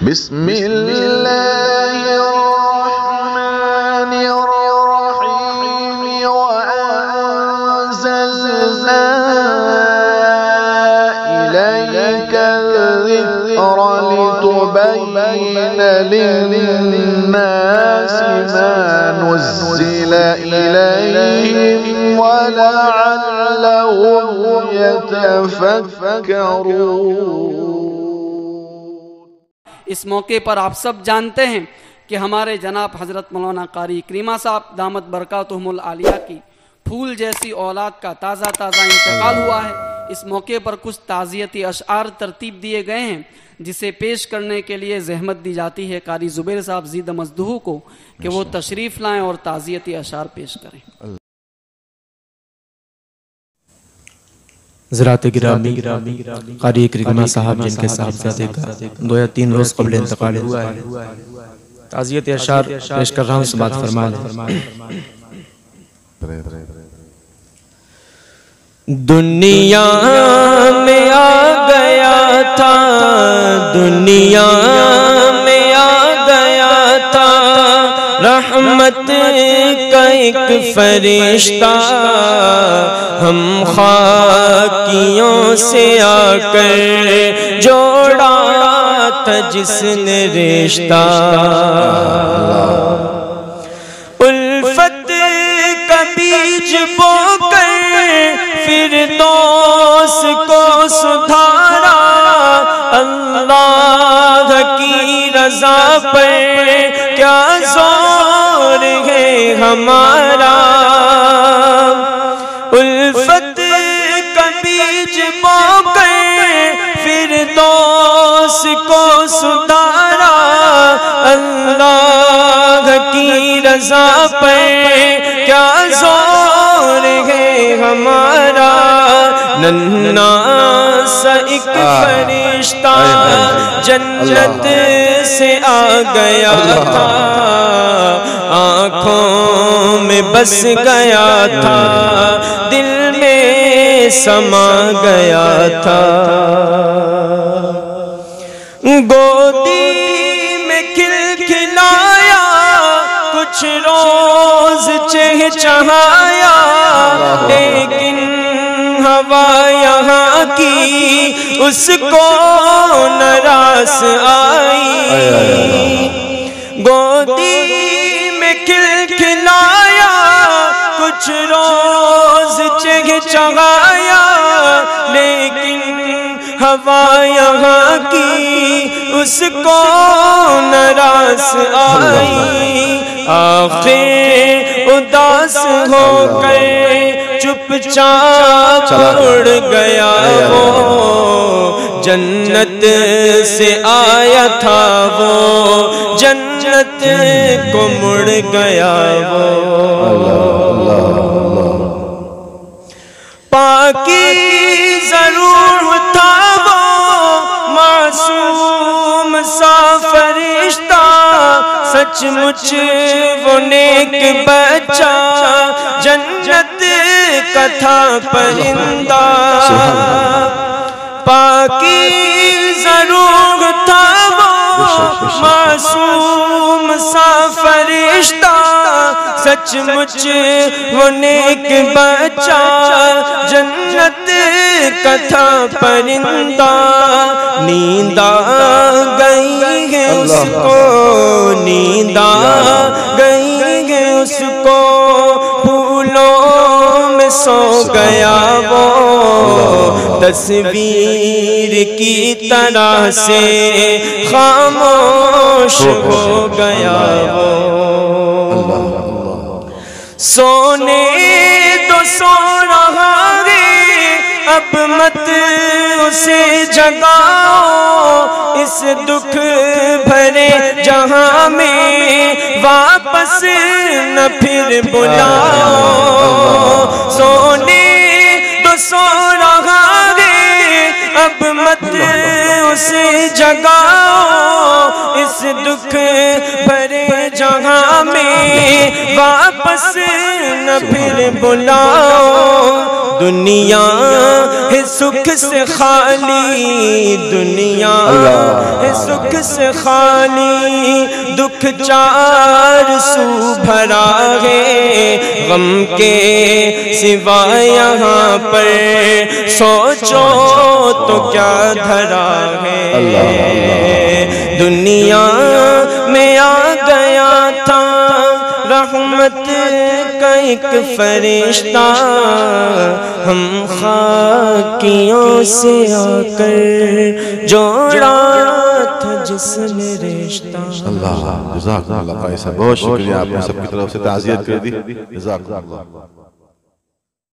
بسم الله الرحمن الرحيم وأنزلنا إليك الذكر لتبين للناس ما نزل إليهم ولعلهم يتفكرون۔ اس موقع پر آپ سب جانتے ہیں کہ ہمارے جناب حضرت مولانا قاری کریمہ صاحب دامت برکاتہم العالیہ کی پھول جیسی اولاد کا تازہ انتقال ہوا ہے۔ اس موقع پر کچھ تعزیتی اشعار ترتیب دیے گئے ہیں جسے پیش کرنے کے لیے زحمت دی جاتی ہے قاری زبیر صاحب زید مزدہو کو کہ وہ تشریف لائیں اور تعزیتی اشعار پیش کریں۔ حضرات گرامی، قاری کریمہ صاحب جن کے صاحبزادے کا 2 یا 3 روز قبل انتقال ہوا ہے، تعزیت اشعار پیش کر رہا ہوں، سماعت فرمائیں۔ دنیا میں آ گیا تھا، دنیا میں آ گیا تھا رحمت کا ایک فرشتہ، ہم خاکیوں سے آ کر جوڑا تھا جس نے رشتہ، الفت کا بیج بو کر فردوس کو سدھارا، اللہ کی رضا پر کیا زور ہے ہمارا، الفت کا بیج بو کر فردوس کو سدھارا، اللہ کی رضا پر کیا زور ہے ہمارا، ننھا سا ایک فرشتہ جنت سے آ گیا تھا، آنکھوں میں بس گیا تھا، دل میں سما گیا تھا، گودی میں کھلکھلایا، کچھ روز چہچہایا، لیکن ہوا یہاں کی اس کو ناراض آئی، گودی میں کھلکھلایا، کچھ روز چہچہایا، لیکن ہوا یہاں کی اس کو ناراض آئی، آخر اداس ہو کر چپ چاپ اڑ گیا وہ، جنت سے آیا تھا وہ، جنت کو مڑ گیا وہ، پاکی ضرور تھا وہ معصوم سا فرشتہ، سچ مچ وہ نیک بچہ جنت کا تھا پرندہ، پاکی ضرور تھا وہ معصوم سا فرشتہ، سچ مچ وہ نیک بچہ جنت کا تھا پرندہ، نیند آ گئی ہے اس کو، نیند آ گئی ہے اس کو، پھولوں میں سو گیا وہ، تصویر کی طرح سے خاموش ہو گیا وہ، سونے تو سو رہا ہے اب مت اسے جگاؤ، اس دکھ بھرے جہاں میں واپس نہ پھر بلاؤ، سونے تو سو رہا ہے اب مت اسے جگاؤ، اس دکھ بھرے جہاں میں واپس نہ پھر بلاؤ، دنیا ہے سکھ سے خالی، دنیا ہے سکھ سے خالی، دکھ چار سو بھرا ہے، غم کے سوا یہاں پر سوچو تو کیا دھرا ہے، دنیا میں آ گیا تھا رحمت کا ایک فرشتہ، ہم خاکیوں سے آ کر جوڑا تھا جس نے رشتہ۔ اللہ جزاک اللہ، بہت شکریہ، آپ نے سب کی طرف سے تعزیت کر دی، جزاک اللہ۔